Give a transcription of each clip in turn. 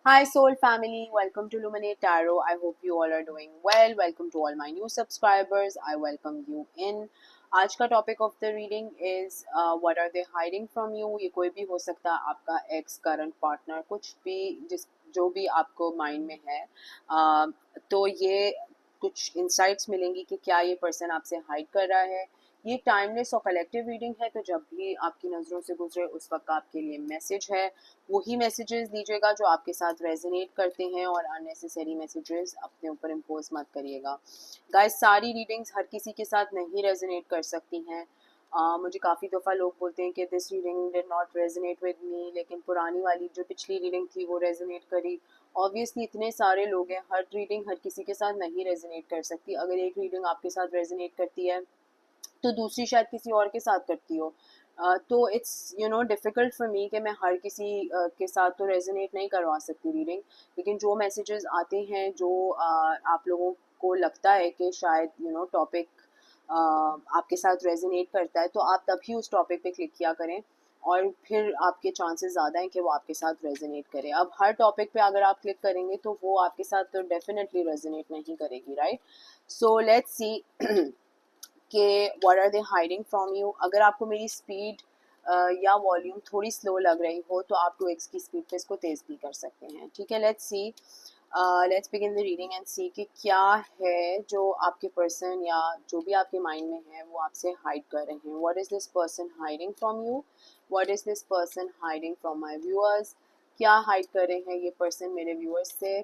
Hi, Soul family. Welcome to Luminate Tarot. I hope you all are doing well. Welcome to all my new subscribers. I welcome you in. आज का topic of the reading is what are they hiding from you. ये कोई भी हो सकता है, आपका x, current partner, कुछ भी, जिस जो भी आपको माइंड में है. तो ये कुछ इंसाइट्स मिलेंगी कि क्या ये पर्सन आपसे हाइड कर रहा है. ये टाइमलेस और कलेक्टिव रीडिंग है, तो जब भी आपकी नज़रों से गुजरे उस वक्त आपके लिए मैसेज है. वही मैसेजेस दीजिएगा जो आपके साथ रेजोनेट करते हैं, और अननेसेसरी मैसेजेस अपने ऊपर इम्पोज मत करिएगा. गाइस, सारी रीडिंग्स हर किसी के साथ नहीं रेजोनेट कर सकती हैं. मुझे काफ़ी दफ़ा लोग बोलते हैं कि this reading did not resonate with me, लेकिन पुरानी वाली जो पिछली रीडिंग थी वो रेजोनेट करी. ऑब्वियसली इतने सारे लोग हैं, हर रीडिंग हर किसी के साथ नहीं रेजोनेट कर सकती. अगर एक रीडिंग आपके साथ रेजोनेट करती है तो दूसरी शायद किसी और के साथ करती हो. तो इट्स डिफ़िकल्ट फॉर मी कि मैं हर किसी के साथ तो रेजोनेट नहीं करवा सकती रीडिंग. लेकिन जो मैसेजेस आते हैं, जो आप लोगों को लगता है कि शायद टॉपिक आपके साथ रेजोनेट करता है, तो आप तभी उस टॉपिक पे क्लिक किया करें, और फिर आपके चांसेस ज़्यादा हैं कि वो आपके साथ रेजोनेट करे. अब हर टॉपिक पे अगर आप क्लिक करेंगे तो वो आपके साथ तो डेफिनेटली रेजोनेट नहीं करेगी, राइट. सो लेट्स सी कि what are they hiding from you. अगर आपको मेरी स्पीड या वॉल्यूम थोड़ी स्लो लग रही हो तो आप 2x की स्पीड पे इसको तेज़ भी कर सकते हैं. ठीक है, let's see, let's begin the reading and see कि क्या है जो आपके पर्सन या जो भी आपके माइंड में है वो आपसे हाइड कर रहे हैं. What is this person hiding from you. What is this person hiding from my viewers. क्या हाइड कर रहे हैं ये पर्सन मेरे व्यूअर्स से.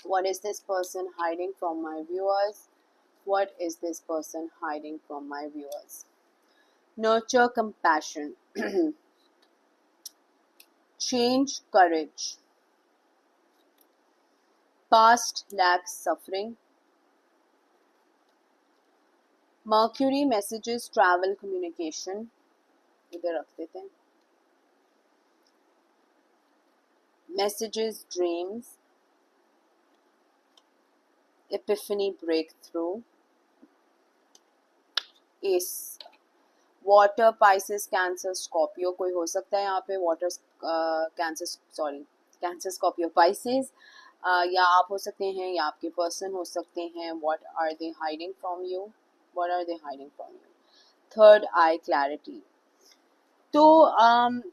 What is this person hiding from my viewers. What is this person hiding from my viewers? Nurture compassion. Change courage. Past lacks suffering. Mercury messages travel communication. इधर रख देते हैं. Messages dreams. Epiphany breakthrough. Ace. Water, Pisces, cancer, Scorpio कोई हो सकता है यहाँ पे. Water, cancer, sorry, cancer, Scorpio, Pisces, या आप हो सकते हैं या आपके पर्सन हो सकते हैं. What are they hiding from you. What are they hiding from you. Third eye, clarity. तो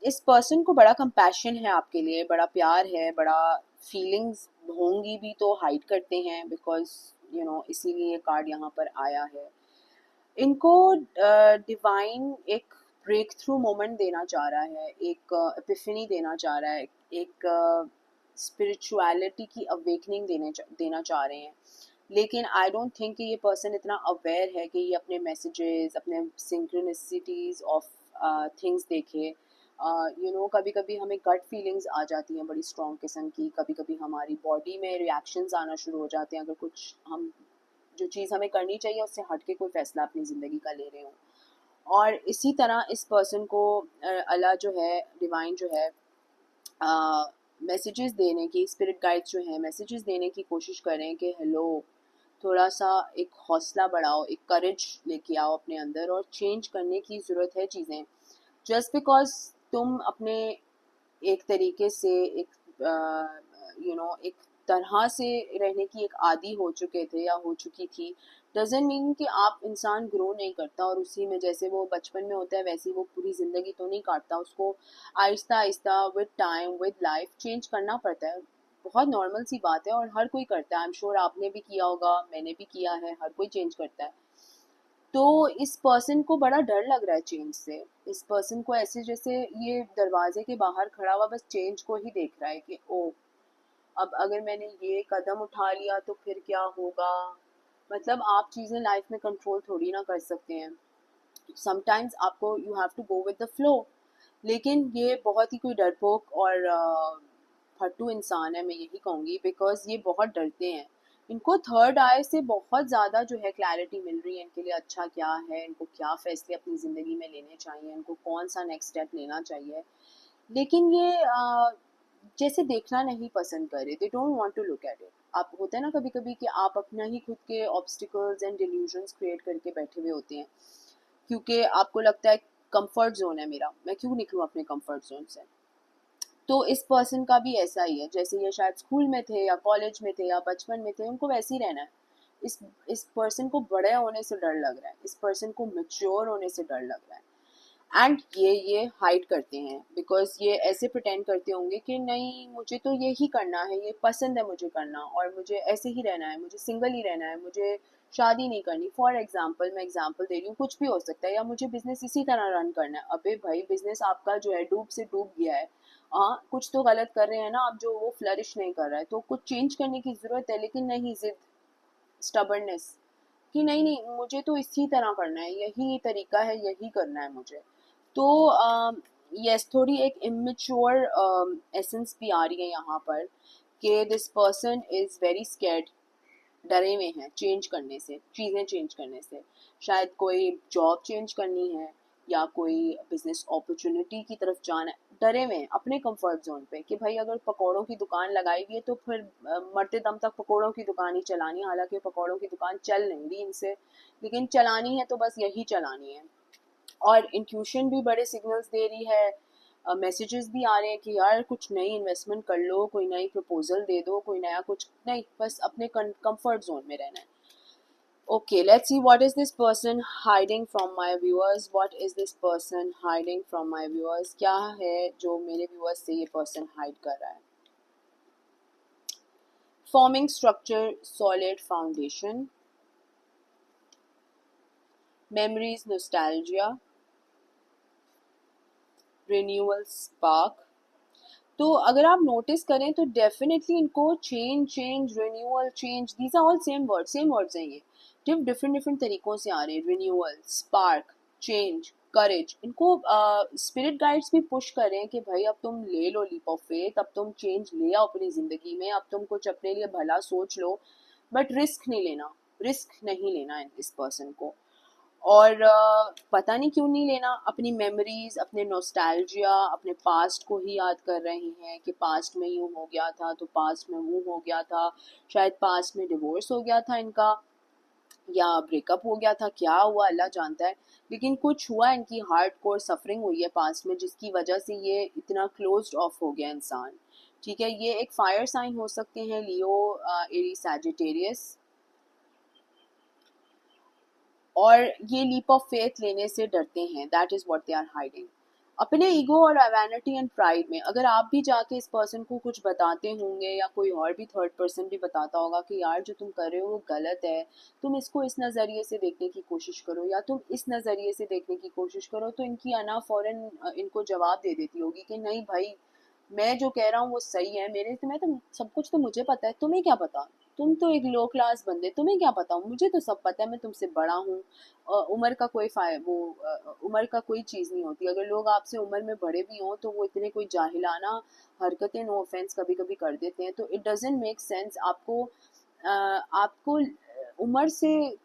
इस पर्सन को बड़ा कंपैशन है आपके लिए, बड़ा प्यार है, बड़ा फीलिंग्स होंगी भी तो हाइड करते हैं, बिकॉज इसीलिए ये कार्ड यहाँ पर आया है. इनको डिवाइन एक ब्रेक थ्रू मोमेंट देना चाह रहा है, एक एपिफनी देना चाह रहा है, एक स्पिरिचुअलिटी की अवेकनिंग देना चाह रहे हैं. लेकिन आई डोंट थिंक कि ये पर्सन इतना अवेयर है कि ये अपने मैसेजेस, अपने सिंक्रोनिसिटीज ऑफ थिंग्स देखे. कभी कभी हमें गट फीलिंग्स आ जाती हैं बड़ी स्ट्रॉन्ग किस्म की. कभी कभी हमारी बॉडी में रिएक्शंस आना शुरू हो जाते हैं अगर कुछ हम जो चीज़ हमें करनी चाहिए उससे हट के कोई फैसला अपनी ज़िंदगी का ले रहे हो. और इसी तरह इस पर्सन को अल्लाह जो है, डिवाइन जो है, मैसेजेस देने की, स्पिरिट गाइड्स जो हैं मैसेजेस देने की कोशिश करें कि हेलो, थोड़ा सा एक हौसला बढ़ाओ, एक करेज लेके आओ अपने अंदर, और चेंज करने की ज़रूरत है चीज़ें. जस्ट बिकॉज तुम अपने एक तरीके से एक एक तरह से रहने की एक आदी हो चुके थे या हो चुकी थी, डजेंट मीन कि आप इंसान ग्रो नहीं करता और उसी में जैसे वो बचपन में होता है वैसे वो पूरी ज़िंदगी तो नहीं काटता. उसको Aahista Aahista with time with life change करना पड़ता है. बहुत नॉर्मल सी बात है और हर कोई करता है. आई एम श्योर आपने भी किया होगा, मैंने भी किया है, हर कोई चेंज करता है. तो इस पर्सन को बड़ा डर लग रहा है चेंज से. इस पर्सन को ऐसे जैसे ये दरवाजे के बाहर खड़ा हुआ बस चेंज को ही देख रहा है कि ओ, अब अगर मैंने ये कदम उठा लिया तो फिर क्या होगा. मतलब आप चीज़ें लाइफ में कंट्रोल थोड़ी ना कर सकते हैं. समटाइम्स आपको you have to go with the flow. लेकिन ये बहुत ही कोई डरपोक और फट्टू इंसान है, मैं यही कहूँगी, बिकॉज ये बहुत डरते हैं. इनको थर्ड आई से बहुत ज़्यादा जो है क्लैरिटी मिल रही है इनके लिए अच्छा क्या है, इनको क्या फैसले अपनी ज़िंदगी में लेने चाहिए, इनको कौन सा नेक्स्ट स्टेप लेना चाहिए. लेकिन ये जैसे देखना नहीं पसंद करे. They don't want to look at it. आप होता है ना कभी कभी कि आप अपना ही खुद के ऑब्स्टिकल्स एंड डिल्यूजन्स क्रिएट करके बैठे हुए होते हैं, क्योंकि आपको लगता है कंफर्ट जोन है मेरा, मैं क्यों निकलूँ अपने कंफर्ट जोन से. तो इस पर्सन का भी ऐसा ही है, जैसे ये शायद स्कूल में थे या कॉलेज में थे या बचपन में थे, उनको वैसे ही रहना है। इस इस पर्सन को बड़े होने से डर लग रहा है, इस पर्सन को मैच्योर होने से डर लग रहा है। एंड ये हाइड करते हैं बिकॉज ये ऐसे प्रिटेंड करते होंगे कि नहीं मुझे तो ये ही करना है, ये पसंद है मुझे करना, और मुझे ऐसे ही रहना है, मुझे सिंगल ही रहना है, मुझे शादी नहीं करनी। फॉर एग्जाम्पल, मैं एग्जाम्पल दे रही हूँ, कुछ भी हो सकता है, या मुझे बिजनेस इसी तरह रन करना है। अबे भाई, बिजनेस आपका जो है डूब से डूब गया है, हाँ कुछ तो गलत कर रहे हैं ना आप, जो वो फ्लरिश नहीं कर रहा है, तो कुछ चेंज करने की जरूरत है। लेकिन नहीं, जिद, स्टबर्डनेस कि नहीं नहीं मुझे तो इसी तरह करना है, यही तरीका है, यही करना है मुझे। तो यस, थोड़ी एक इमेच्योर एसेंस भी आ रही है यहाँ पर कि this person is very scared, डरे हुए हैं चेंज करने से, चीज़ें चेंज करने से। शायद कोई जॉब चेंज करनी है या कोई बिजनेस अपॉर्चुनिटी की तरफ जाना है, डरे हुए हैं अपने कंफर्ट जोन पे कि भाई अगर पकौड़ों की दुकान लगाई हुई है तो फिर मरते दम तक पकौड़ों की दुकान ही चलानी है। हालांकि पकौड़ों की दुकान चल नहीं रही इनसे, लेकिन चलानी है तो बस यही चलानी है। और इंट्यूशन भी बड़े सिग्नल्स दे रही है, मैसेजेस भी आ रहे हैं कि यार कुछ नई इन्वेस्टमेंट कर लो, कोई नई प्रपोजल दे दो, कोई नया कुछ नहीं, बस अपने कंफर्ट जोन में रहना है। Okay, let's see what is this person hiding from my viewers. What is this person hiding from my viewers? क्या है जो मेरे viewers से ये person hide कर रहा है? Forming structure, solid foundation, memories, nostalgia, renewal, spark. तो अगर आप नोटिस करें तो डेफिनेटली इनको change, change, renewal, change, these are all same words हैं ये, डिफरेंट डिफरेंट तरीकों से आ रहे हैं। रिन्यूअल, स्पार्क, चेंज, करेज, इनको स्पिरिट गाइड्स भी पुश कर रहे हैं कि भाई अब तुम ले लो लीप ऑफ फेथ, अब तुम चेंज ले आओ अपनी ज़िंदगी में, अब तुम कुछ अपने लिए भला सोच लो, बट रिस्क नहीं लेना, रिस्क नहीं लेना है इस पर्सन को। और पता नहीं क्यों नहीं लेना, अपनी मेमोरीज, अपने नॉस्टैल्जिया, अपने पास्ट को ही याद कर रहे हैं कि पास्ट में यूँ हो गया था तो पास्ट में वो हो गया था, शायद पास्ट में डिवोर्स हो गया था इनका या ब्रेकअप हो गया था, क्या हुआ अल्लाह जानता है। लेकिन कुछ हुआ, इनकी हार्ड कोर सफरिंग हुई है पास्ट में जिसकी वजह से ये इतना क्लोज्ड ऑफ हो गया इंसान। ठीक है, ये एक फायर साइन हो सकते हैं, लियो, एरी, सैजिटेरियस। और ये लीप ऑफ फेथ लेने से डरते हैं, that is what they are hiding. अपने ईगो और वैनिटी एंड प्राइड में अगर आप भी जाके इस पर्सन को कुछ बताते होंगे या कोई और भी थर्ड पर्सन भी बताता होगा कि यार जो तुम कर रहे हो वो गलत है, तुम इसको इस नज़रिए से देखने की कोशिश करो या तुम इस नज़रिए से देखने की कोशिश करो, तो इनकी अना फौरन इनको जवाब दे देती होगी कि नहीं भाई, मैं जो कह रहा हूँ वो सही है, मेरे मैं तो सब कुछ तो मुझे पता है, तुम्हें क्या पता, तुम तो एक लो क्लास बंदे, तुम्हें क्या पता, मुझे तो सब पता है, मैं तुमसे बड़ा हूँ। उम्र का कोई उम्र का कोई चीज़ नहीं होती। अगर लोग आपसे उम्र में बड़े भी हों तो वो इतने कोई जाहिलाना हरकतें, नो ऑफेंस, कभी कभी कर देते हैं, तो इट डजेंट मेक सेंस। आपको उम्र से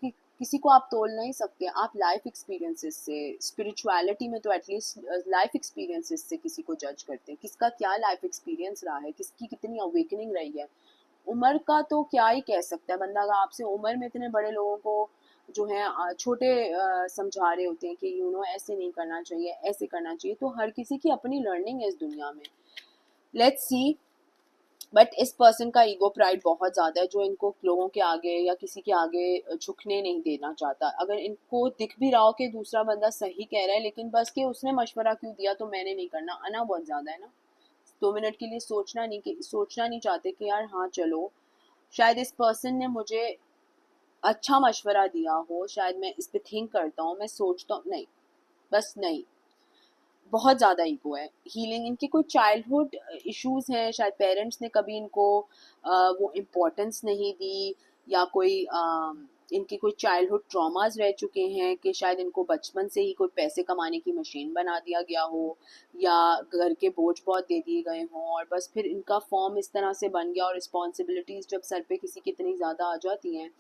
किसी को आप तोल नहीं सकते, आप लाइफ एक्सपीरियंसेस से, स्पिरिचुअलिटी में तो एटलीस्ट लाइफ एक्सपीरियंसेस से किसी को जज करते हैं, किसका क्या लाइफ एक्सपीरियंस रहा है, किसकी कितनी अवेकनिंग रही है। उम्र का तो क्या ही कह सकता है बंदा, अगर आपसे उम्र में इतने बड़े लोगों को जो है छोटे समझा रहे होते हैं कि ऐसे नहीं करना चाहिए, ऐसे करना चाहिए, तो हर किसी की अपनी लर्निंग है इस दुनिया में। Let's see. बट इस पर्सन का ईगो प्राइड बहुत ज़्यादा है जो इनको लोगों के आगे या किसी के आगे झुकने नहीं देना चाहता। अगर इनको दिख भी रहा हो कि दूसरा बंदा सही कह रहा है, लेकिन बस कि उसने मशवरा क्यों दिया तो मैंने नहीं करना, अना बहुत ज़्यादा है ना। 2 मिनट के लिए सोचना नहीं चाहते कि यार हाँ चलो, शायद इस पर्सन ने मुझे अच्छा मशवरा दिया हो, शायद मैं इस पे थिंक करता हूँ, मैं सोचता हूँ, नहीं, बस नहीं। बहुत ज़्यादा ईगो है। हीलिंग, इनके कोई चाइल्डहुड इश्यूज हैं, शायद पेरेंट्स ने कभी इनको वो इम्पोर्टेंस नहीं दी, या कोई इनके कोई चाइल्डहुड ट्रॉमास रह चुके हैं कि शायद इनको बचपन से ही कोई पैसे कमाने की मशीन बना दिया गया हो, या घर के बोझ बहुत दे दिए गए हों, और बस फिर इनका फॉर्म इस तरह से बन गया। और रिस्पॉन्सिबिलिटीज़ जब सर पे किसी की इतनी ज़्यादा आ जाती हैं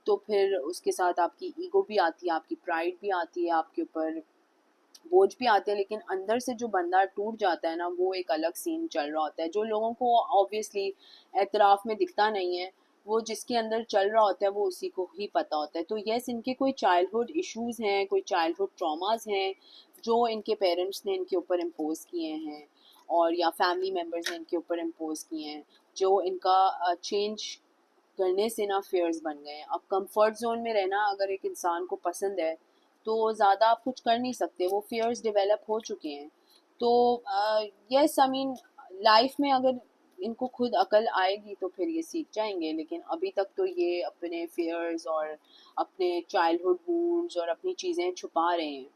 तो फिर उसके साथ आपकी ईगो भी आती है, आपकी प्राइड भी आती है, आपके ऊपर बोझ भी आते हैं। लेकिन अंदर से जो बंदा टूट जाता है ना, वो एक अलग सीन चल रहा होता है जो लोगों को ऑब्वियसली एतराफ़ में दिखता नहीं है। वो जिसके अंदर चल रहा होता है वो उसी को ही पता होता है। तो यस, इनके कोई चाइल्डहुड इश्यूज हैं, कोई चाइल्डहुड ट्रॉमास हैं जो इनके पेरेंट्स ने इनके ऊपर इम्पोज किए हैं। और या फैमिली मेम्बर्स ने इनके ऊपर इम्पोज किए हैं, जो इनका चेंज करने से ना फेयर्स बन गए हैं। अब कंफर्ट जोन में रहना अगर एक इंसान को पसंद है तो ज़्यादा आप कुछ कर नहीं सकते, वो फेयर्स डेवलप हो चुके हैं। तो यस आई मीन लाइफ में अगर इनको खुद अकल आएगी तो फिर ये सीख जाएंगे, लेकिन अभी तक तो ये अपने फेयर्स और अपने चाइल्डहुड वूंड्स और अपनी चीज़ें छुपा रहे हैं।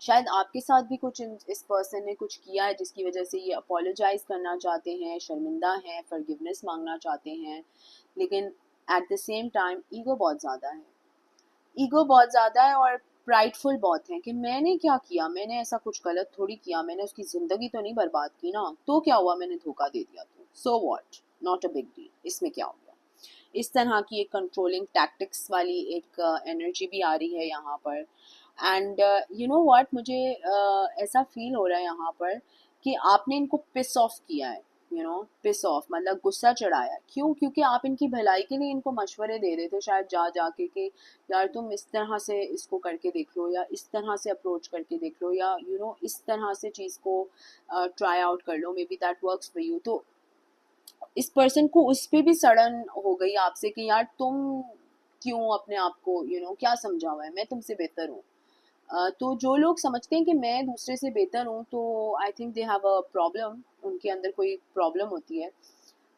शायद आपके साथ भी कुछ इस पर्सन ने कुछ किया है जिसकी वजह से ये अपोलोजाइज करना चाहते हैं, शर्मिंदा हैं, फॉरगिवनेस मांगना चाहते हैं, लेकिन at the same time ego बहुत ज़्यादा है। ईगो बहुत ज़्यादा है और प्राइडफुल बहुत है कि मैंने क्या किया, मैंने ऐसा कुछ गलत थोड़ी किया, मैंने उसकी ज़िंदगी तो नहीं बर्बाद की ना, तो क्या हुआ, मैंने धोखा दे दिया तो so what, not a big deal, इसमें क्या हो गया। इस तरह की एक कंट्रोलिंग टैक्टिक्स वाली एक एनर्जी भी आ रही है यहाँ पर। एंड यू नो व्हाट, मुझे ऐसा फील हो रहा है यहाँ पर कि आपने इनको पिस ऑफ किया है। यू नो, पिस ऑफ मतलब गुस्सा चढ़ाया। क्यों? क्योंकि आप इनकी भलाई के लिए इनको मशवरे दे रहे थे शायद जा जाके कि यार तुम इस तरह से इसको करके देख लो, या इस तरह से अप्रोच करके देख लो, या यू नो इस तरह से चीज़ को ट्राई आउट कर लो, maybe that works for you. तो इस पर्सन को उस पर भी सड़न हो गई आपसे कि यार तुम क्यों अपने आप को क्या समझा हुआ है, मैं तुमसे बेहतर हूँ। तो जो लोग समझते हैं कि मैं दूसरे से बेहतर हूँ, तो I think they have a problem, उनके अंदर कोई प्रॉब्लम होती है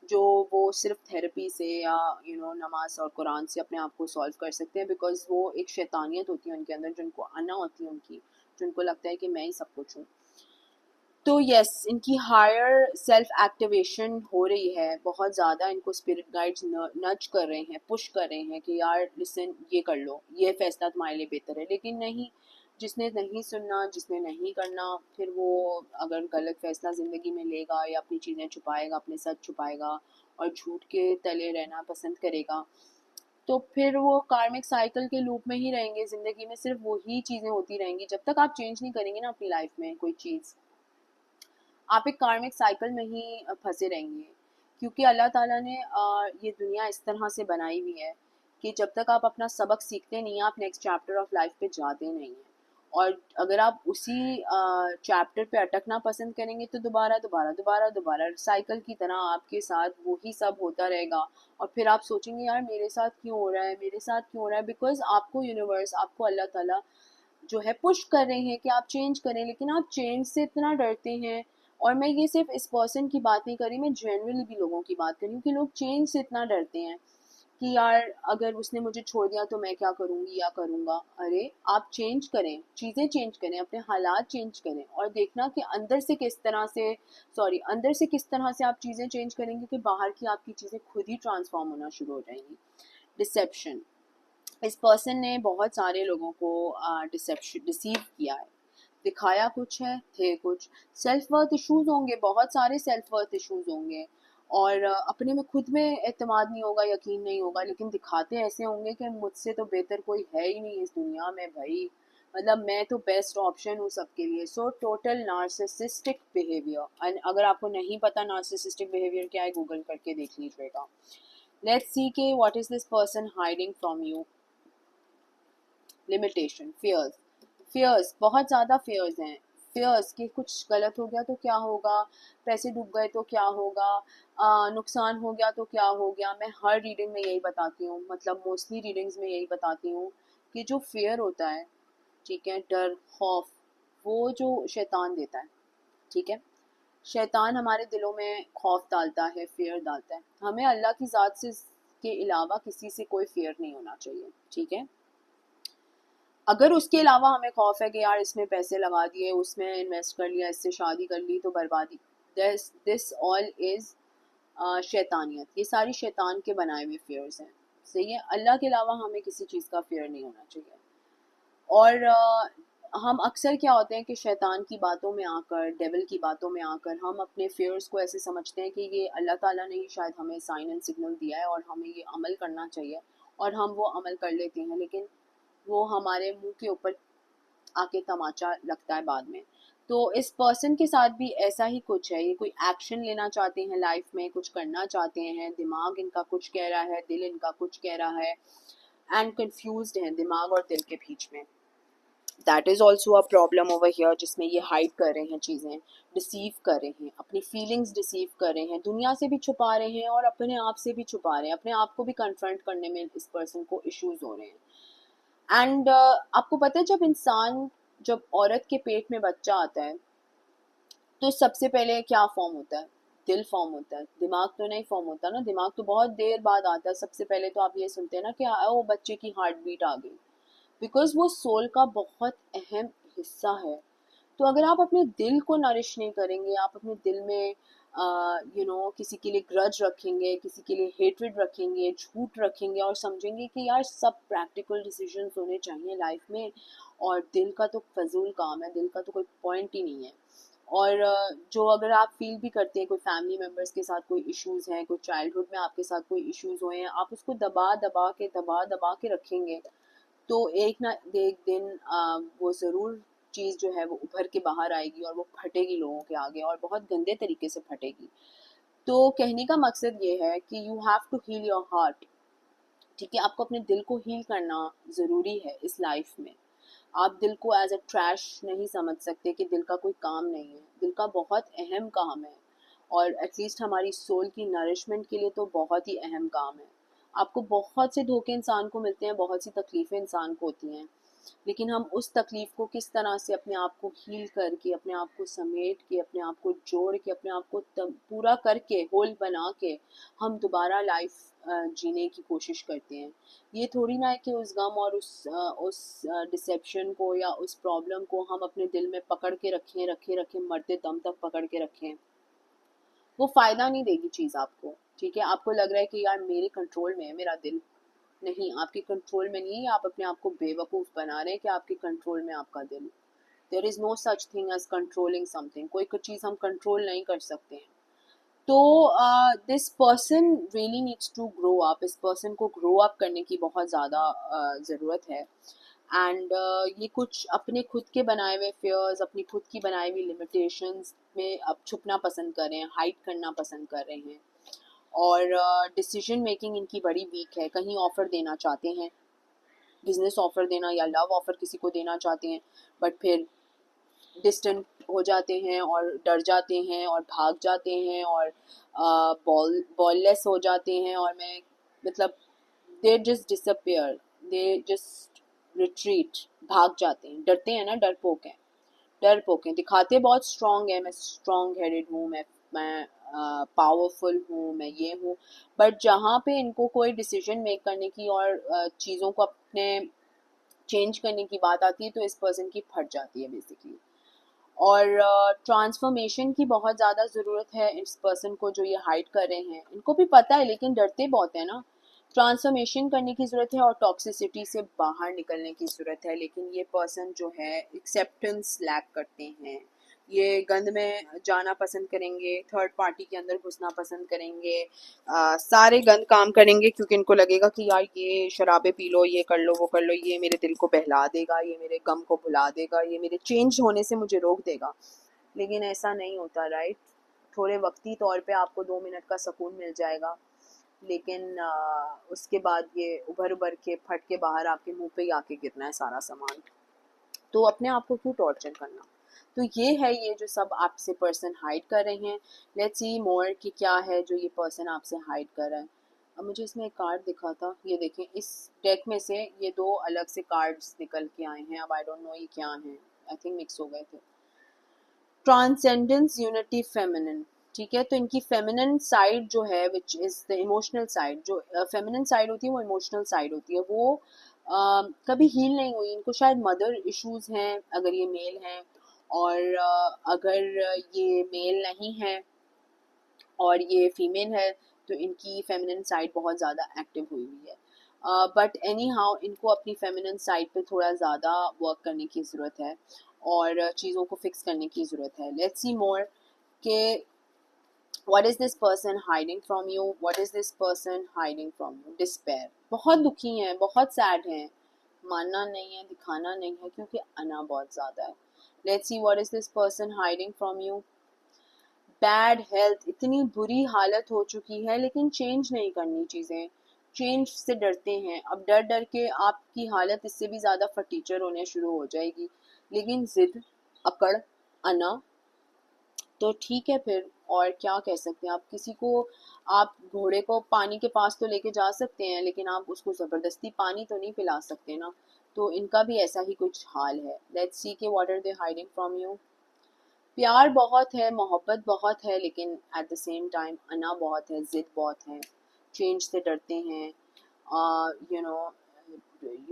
जो वो सिर्फ थेरेपी से या नमाज और कुरान से अपने आप को सॉल्व कर सकते हैं। बिकॉज वो एक शैतानियत होती है उनके अंदर, जिनको आना होती है उनकी, जिनको लगता है कि मैं ही सब कुछ हूँ। तो यस, इनकी हायर सेल्फ एक्टिवेशन हो रही है बहुत ज़्यादा। इनको स्पिरिट गाइड्स नच कर रहे हैं, पुश कर रहे हैं कि यार लिसन, ये कर लो, ये फैसला तुम्हारे लिए बेहतर है। लेकिन नहीं, जिसने नहीं सुनना, जिसने नहीं करना, फिर वो अगर गलत फैसला ज़िंदगी में लेगा या अपनी चीज़ें छुपाएगा, अपने सच छुपाएगा और झूठ के तले रहना पसंद करेगा, तो फिर वो कार्मिक साइकिल के लूप में ही रहेंगे। ज़िंदगी में सिर्फ वही चीज़ें होती रहेंगी जब तक आप चेंज नहीं करेंगे ना अपनी लाइफ में कोई चीज़, आप एक कार्मिक साइकिल में ही फंसे रहेंगे। क्योंकि अल्लाह ताला ने ये दुनिया इस तरह से बनाई हुई है कि जब तक आप अपना सबक सीखते नहीं हैं, आप नेक्स्ट चैप्टर ऑफ लाइफ पे जाते नहीं हैं। और अगर आप उसी चैप्टर पे अटकना पसंद करेंगे तो दोबारा दोबारा दोबारा दोबारा साइकिल की तरह आपके साथ वही सब होता रहेगा। और फिर आप सोचेंगे यार मेरे साथ क्यों हो रहा है, मेरे साथ क्यों हो रहा है। बिकॉज आपको यूनिवर्स, आपको अल्लाह ताला जो है पुश कर रहे हैं कि आप चेंज करें, लेकिन आप चेंज से इतना डरते हैं। और मैं ये सिर्फ इस पर्सन की बात नहीं कर रही, मैं जनरली भी लोगों की बात कर रही हूँ कि लोग चेंज से इतना डरते हैं कि यार अगर उसने मुझे छोड़ दिया तो मैं क्या करूँगी या करूँगा। अरे आप चेंज करें, चीज़ें चेंज करें, अपने हालात चेंज करें और देखना कि अंदर से किस तरह से, सॉरी, अंदर से किस तरह से आप चीज़ें चेंज करेंगे कि बाहर की आपकी चीज़ें खुद ही ट्रांसफॉर्म होना शुरू हो जाएंगी। डिसेप्शन, इस पर्सन ने बहुत सारे लोगों को डिसीव किया है, दिखाया कुछ है, थे कुछ। सेल्फ वर्थ इश्यूज होंगे, बहुत सारे सेल्फ वर्थ इश्यूज होंगे, और अपने में खुद में एतमाद नहीं होगा, यकीन नहीं होगा, लेकिन दिखाते ऐसे होंगे कि मुझसे तो बेहतर कोई है ही नहीं इस दुनिया में भाई, मतलब मैं तो बेस्ट ऑप्शन हूँ सबके लिए। So total narcissistic behaviour. And अगर आपको नहीं पता नार्सिसिस्टिक बिहेवियर क्या है, गूगल करके देख लीजिएगा। लेट्स सी के what is this person hiding from you. Limitation, fears, fears बहुत ज़्यादा फियर्स हैं। फियर्स कि कुछ गलत हो गया तो क्या होगा, पैसे डूब गए तो क्या होगा, नुकसान हो गया तो क्या हो गया। मैं हर रीडिंग में यही बताती हूँ, मतलब मोस्टली रीडिंग्स में यही बताती हूँ कि जो फियर होता है, ठीक है, डर, खौफ, वो जो शैतान देता है, ठीक है, शैतान हमारे दिलों में खौफ डालता है, फियर डालता है। हमें अल्लाह की ज़ात से के अलावा किसी से कोई फियर नहीं होना चाहिए, ठीक है। अगर उसके अलावा हमें खौफ है कि यार इसमें पैसे लगा दिए, उसमें इन्वेस्ट कर लिया, इससे शादी कर ली तो बर्बादी, दिस ऑल इज़ शैतानियत। ये सारी शैतान के बनाए हुए फियर्स हैं, सही है। अल्लाह के अलावा हमें किसी चीज़ का फियर नहीं होना चाहिए। और हम अक्सर क्या होते हैं कि शैतान की बातों में आकर, डेविल की बातों में आकर, हम अपने फियर्स को ऐसे समझते हैं कि ये अल्लाह ताला ने ही शायद हमें साइन एंड सिग्नल दिया है और हमें ये अमल करना चाहिए, और हम वो अमल कर लेते हैं। लेकिन वो हमारे मुंह के ऊपर आके तमाचा लगता है बाद में। तो इस पर्सन के साथ भी ऐसा ही कुछ है। ये कोई एक्शन लेना चाहते हैं लाइफ में, कुछ करना चाहते हैं, दिमाग इनका कुछ कह रहा है, दिल इनका कुछ कह रहा है, एंड कंफ्यूज्ड हैं दिमाग और दिल के बीच में। That is also a problem over here, जिसमें ये हाइड कर रहे हैं चीज़ें, डिसीव कर रहे हैं, अपनी फीलिंग्स डिसीव कर रहे हैं, दुनिया से भी छुपा रहे हैं और अपने आप से भी छुपा रहे हैं, अपने आप को भी कन्फ्रंट करने में इस पर्सन को इश्यूज हो रहे हैं। एंड आपको पता है, जब औरत के पेट में बच्चा आता है तो सबसे पहले क्या फॉर्म होता है? दिल फॉर्म होता है, दिमाग तो नहीं फॉर्म होता ना। दिमाग तो बहुत देर बाद आता है। सबसे पहले तो आप ये सुनते हैं ना कि वो बच्चे की हार्ट बीट आ गई, बिकॉज वो सोल का बहुत अहम हिस्सा है। तो अगर आप अपने दिल को नरिश नहीं करेंगे, आप अपने दिल में किसी के लिए ग्रज रखेंगे, किसी के लिए हेट्रेड रखेंगे, झूठ रखेंगे और समझेंगे कि यार सब प्रैक्टिकल डिसीजंस होने चाहिए लाइफ में और दिल का तो फजूल काम है, दिल का तो कोई पॉइंट ही नहीं है। और जो अगर आप फील भी करते हैं कोई फैमिली मेम्बर्स के साथ कोई इश्यूज हैं, कोई चाइल्डहुड में आपके साथ कोई इश्यूज हुए हैं, आप उसको दबा दबा के रखेंगे तो एक ना एक दिन वो ज़रूर चीज़ जो है वो उभर के बाहर आएगी और वो फटेगी लोगों के आगे, और बहुत गंदे तरीके से फटेगी। तो कहने का मकसद ये है कि you have to heal your heart. ठीक है, आपको अपने दिल को हील करना ज़रूरी है इस लाइफ में। आप दिल को एज अ ट्रैश नहीं समझ सकते कि दिल का कोई काम नहीं है। दिल का बहुत अहम काम है और एटलीस्ट हमारी सोल की नरिशमेंट के लिए तो बहुत ही अहम काम है। आपको बहुत से धोखे इंसान को मिलते हैं, बहुत सी तकलीफ़ें इंसान को होती हैं, लेकिन हम उस तकलीफ़ को किस तरह से अपने आप को हील करके, अपने आप को समेट के, अपने आप को जोड़ के, अपने आप को पूरा करके, होल बना के हम दोबारा लाइफ जीने की कोशिश करते हैं। ये थोड़ी ना है कि उस गम और उस डिसेप्शन को या उस प्रॉब्लम को हम अपने दिल में पकड़ के रखें रखें रखें, मरते दम तक पकड़ के रखें। वो फ़ायदा नहीं देगी चीज़ आपको। ठीक है, आपको लग रहा है कि यार मेरे कंट्रोल में है मेरा दिल। नहीं, आपके कंट्रोल में नहीं है। आप अपने आप को बेवकूफ़ बना रहे हैं कि आपके कंट्रोल में आपका दिल। There is no such thing as controlling something. कोई चीज़ हम कंट्रोल नहीं कर सकते हैं। तो this person really needs to grow up. इस पर्सन को ग्रो अप करने की बहुत ज़्यादा ज़रूरत है। एंड ये कुछ अपने खुद के बनाए हुए फेयर्स, अपनी खुद की बनाई हुई लिमिटेशंस में अब छुपना पसंद कर रहे हैं, हाइड करना पसंद कर रहे हैं। और डिसीजन मेकिंग इनकी बड़ी वीक है। कहीं ऑफ़र देना चाहते हैं, बिजनेस ऑफ़र देना या लव ऑफ़र किसी को देना चाहते हैं, बट फिर डिस्टेंट हो जाते हैं और डर जाते हैं और भाग जाते हैं और बॉललेस हो जाते हैं। और मैं मतलब they just disappear, they just retreat, भाग जाते हैं, डरते हैं ना, डरपोक हैं, दिखाते बहुत स्ट्रांग है, मैं स्ट्रांग हेडेड हूँ, मैं पावरफुल हूँ, मैं ये हूँ। बट जहाँ पे इनको कोई डिसीजन मेक करने की और चीज़ों को अपने चेंज करने की बात आती है तो इस पर्सन की फट जाती है बेसिकली। और ट्रांसफॉर्मेशन की बहुत ज़्यादा ज़रूरत है इस पर्सन को जो ये हाइड कर रहे हैं। इनको भी पता है लेकिन डरते बहुत है ना। ट्रांसफॉर्मेशन करने की ज़रूरत है और टॉक्सिसिटी से बाहर निकलने की ज़रूरत है। लेकिन ये पर्सन जो है एक्सेप्टेंस लैक करते हैं। ये गंद में जाना पसंद करेंगे, थर्ड पार्टी के अंदर घुसना पसंद करेंगे, सारे गंद काम करेंगे क्योंकि इनको लगेगा कि यार ये शराबें पी लो, ये कर लो, वो कर लो, ये मेरे दिल को बहला देगा, ये मेरे गम को भुला देगा, ये मेरे चेंज होने से मुझे रोक देगा। लेकिन ऐसा नहीं होता, राइट। थोड़े वक्ती तौर पे आपको 2 मिनट का सुकून मिल जाएगा, लेकिन उसके बाद ये उभर उभर के फट के बाहर आपके मुंह पे ही आके गिरना है सारा सामान। तो अपने आप को क्यों टॉर्चर करना। तो ये है, ये जो सब आपसे पर्सन हाइड कर रहे हैं। लेट्स सी मोर कि क्या है जो ये पर्सन आपसे हाइड कर रहा है। अब मुझे इसमें एक कार्ड दिखा था, ये देखें, इस डेक में से ये दो अलग से कार्ड्स निकल के आए हैं। अब आई डोंट नो ये क्या हैं, आई थिंक मिक्स हो गए थे। Transcendence, unity, feminine. ठीक है, तो इनकी फेमिनिन साइड जो है which is the emotional side, जो फेमिनिन साइड होती है वो इमोशनल साइड होती है, वो कभी हील नहीं हुई। इनको शायद मदर इश्यूज हैं अगर ये मेल हैं, और अगर ये मेल नहीं है और ये फीमेल है तो इनकी फेमिनिन साइड बहुत ज़्यादा एक्टिव हुई हुई है। बट एनी हाउ इनको अपनी फेमिनिन साइड पे थोड़ा ज़्यादा वर्क करने की ज़रूरत है और चीज़ों को फिक्स करने की ज़रूरत है। लेट्स सी मोर के what is this person hiding from you, what is this person hiding from you। despair, बहुत दुखी हैं, बहुत सैड हैं, मानना नहीं है, दिखाना नहीं है क्योंकि आना बहुत ज़्यादा है। let's see what is this person hiding from you। Bad health, इतनी बुरी हालत हो चुकी है लेकिन चेंज नहीं करनी चीज़ें, चेंज से डरते हैं। अब डर डर के आपकी हालत इससे भी ज़्यादा फटीचर होने शुरू हो जाएगी। लेकिन जिद, अकड़, अना, तो ठीक है फिर। और क्या कह सकते हैं, आप किसी को, आप घोड़े को पानी के पास तो लेके जा सकते हैं, लेकिन आप उसको ज़बरदस्ती पानी तो नहीं पिला सकते ना। तो इनका भी ऐसा ही कुछ हाल है। लेट्स सी के what are they hiding from you. प्यार बहुत है, मोहब्बत बहुत है, लेकिन एट द सेम टाइम अना बहुत है, जिद बहुत है, चेंज से डरते हैं, यू नो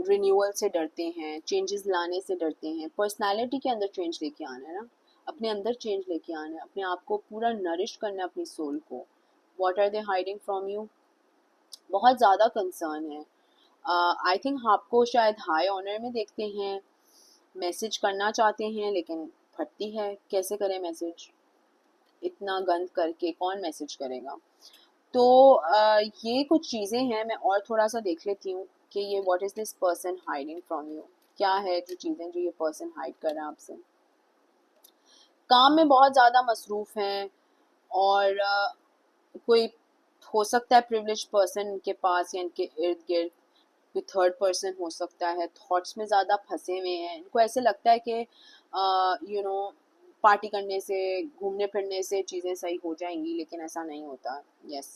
रिन्यूअल से डरते हैं, चेंजेस लाने से डरते हैं। पर्सनालिटी के अंदर चेंज लेके आना है ना, अपने अंदर चेंज लेके आना है, अपने आप को पूरा नरिश करना है, अपनी सोल को। What are they hiding from you? बहुत ज़्यादा कंसर्न है। आई थिंक आपको शायद हाई ऑनर में देखते हैं, मैसेज करना चाहते हैं, लेकिन फटती है, कैसे करें मैसेज, इतना गंद करके कौन मैसेज करेगा। तो ये कुछ चीज़ें हैं। मैं और थोड़ा सा देख लेती हूँ कि ये what is this person hiding from you, क्या है जो चीज़ें जो ये पर्सन हाइड कर रहा है आपसे। काम में बहुत ज़्यादा मसरूफ़ हैं, और कोई हो सकता है प्रिविलेज पर्सन इनके पास या इनके इर्द गिर्द, कोई थर्ड पर्सन हो सकता है। थॉट्स में ज़्यादा फंसे हुए हैं, इनको ऐसे लगता है कि पार्टी करने से, घूमने फिरने से चीज़ें सही हो जाएंगी, लेकिन ऐसा नहीं होता। यस,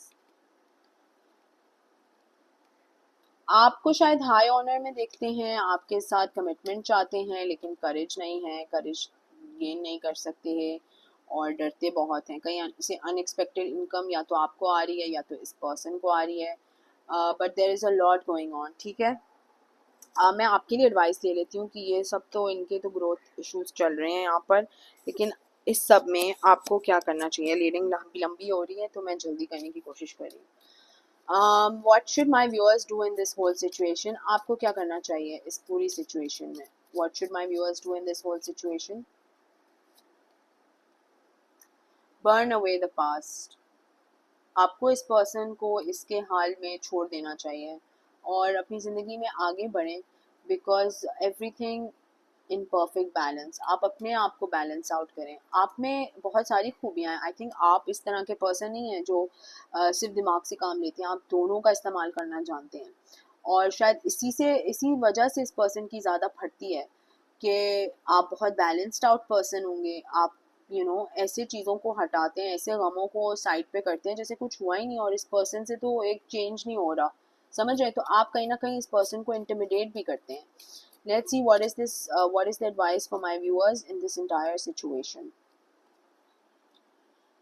आपको शायद हाई ऑनर में देखते हैं, आपके साथ कमिटमेंट चाहते हैं, लेकिन करेज नहीं है, करेज गेन नहीं कर सकते हैं, और डरते बहुत हैं। कहीं से अनएक्सपेक्टेड इनकम या तो आपको आ रही है या तो इस पर्सन को आ रही है, but there is a lot going on. ठीक है, मैं आपके लिए एडवाइस ले लेती हूँ कि ये सब तो इनके तो ग्रोथ इश्यूज चल रहे हैं यहाँ पर, लेकिन इस सब में आपको क्या करना चाहिए। रीडिंग लंबी लंबी हो रही है, तो मैं जल्दी करने की कोशिश कर रही हूँ। what should my viewers do in this whole situation? आपको क्या करना चाहिए इस पूरी सिचुएशन में? What should my viewers do in this whole situation? Burn away the past. आपको इस पर्सन को इसके हाल में छोड़ देना चाहिए और अपनी ज़िंदगी में आगे बढ़ें, because everything in perfect balance. आप अपने आप को बैलेंस आउट करें। आप में बहुत सारी खूबियाँ हैं। आई थिंक आप इस तरह के पर्सन नहीं हैं जो सिर्फ दिमाग से काम लेते हैं, आप दोनों का इस्तेमाल करना जानते हैं। और शायद इसी वजह से इस पर्सन की ज़्यादा फटती है कि आप बहुत बैलेंस्ड आउट पर्सन होंगे। आप ऐसे चीज़ों को हटाते हैं, ऐसे गमों को साइड पे करते हैं जैसे कुछ हुआ ही नहीं, और इस पर्सन से तो एक चेंज नहीं हो रहा, समझ रहे? तो आप कहीं ना कहीं इस पर्सन को इंटिमिडेट भी करते हैं। Let's see what is the advice for my viewers in this entire situation.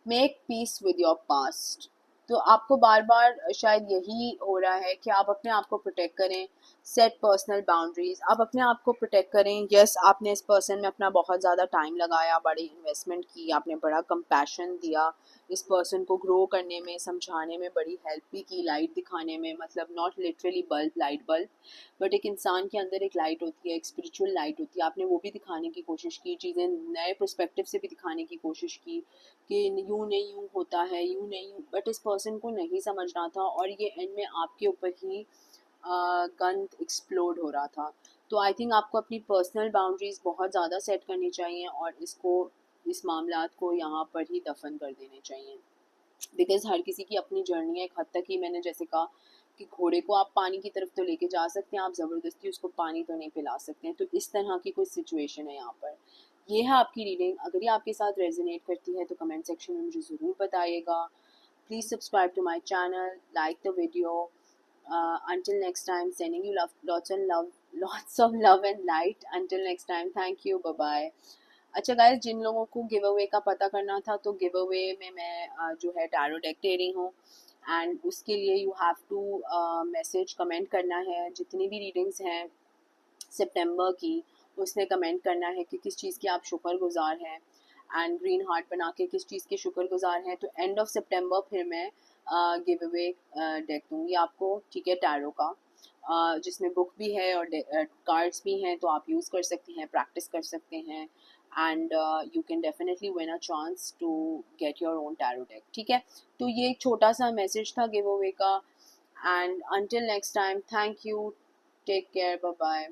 Make peace with your past. तो आपको बार बार शायद यही हो रहा है कि आप अपने आप को प्रोटेक्ट करें। सेट पर्सनल बाउंड्रीज, आप अपने आप को प्रोटेक्ट करें। यस, आपने इस पर्सन में अपना बहुत ज़्यादा टाइम लगाया, बड़ी इन्वेस्टमेंट की, आपने बड़ा कंपैशन दिया इस पर्सन को ग्रो करने में, समझाने में बड़ी हेल्प भी की, लाइट दिखाने में, मतलब not literally bulb, light bulb, but एक इंसान के अंदर एक लाइट होती है, एक स्पिरिचुअल लाइट होती है। आपने वो भी दिखाने की कोशिश की, चीज़ें नए पर्सपेक्टिव से भी दिखाने की कोशिश की कि यूँ नहीं यूँ होता है, यूँ नहीं यूँ, बट इस पर्सन को नहीं समझना था, और ये एंड में आपके ऊपर ही गंद एक्सप्लोड हो रहा था। तो आई थिंक आपको अपनी पर्सनल बाउंड्रीज बहुत ज़्यादा सेट करनी चाहिए, और इस मामलात को यहाँ पर ही दफन कर देने चाहिए। बिकॉज हर किसी की अपनी जर्नी है। एक हद तक ही मैंने जैसे कहा कि घोड़े को आप पानी की तरफ तो लेके जा सकते हैं, आप ज़बरदस्ती उसको पानी तो नहीं पिला सकते हैं। तो इस तरह की कोई सिचुएशन है यहाँ पर। ये है आपकी रीडिंग। अगर ये आपके साथ रेजोनेट करती है तो कमेंट सेक्शन में मुझे ज़रूर बताइएगा। Please subscribe to my channel, like the video. Until next time, sending you lots of love and light. Until next time, thank you, bye bye. अच्छा गाइस, जिन लोगों को गिव अवे का पता करना था, तो गिव अवे में मैं जो है टैरो डेक दे रही हूँ, एंड उसके लिए you have to message comment करना है। जितनी भी रीडिंग्स हैं सितंबर की, उसने कमेंट करना है कि किस चीज़ की आप शुक्रगुजार हैं, एंड ग्रीन हार्ट बना के किस चीज़ के शुक्रगुजार हैं। तो एंड ऑफ सितंबर फिर मैं गिव अवे डेक दूँगी आपको, ठीक है, टैरो का, जिसमें बुक भी है और कार्ड्स भी हैं, तो आप यूज़ कर सकते हैं, प्रैक्टिस कर सकते हैं, and you can definitely win a chance to get your own tarot deck. ठीक है, तो ये एक छोटा सा मैसेज था गिव अवे का, and until next time, thank you, take care, bye bye.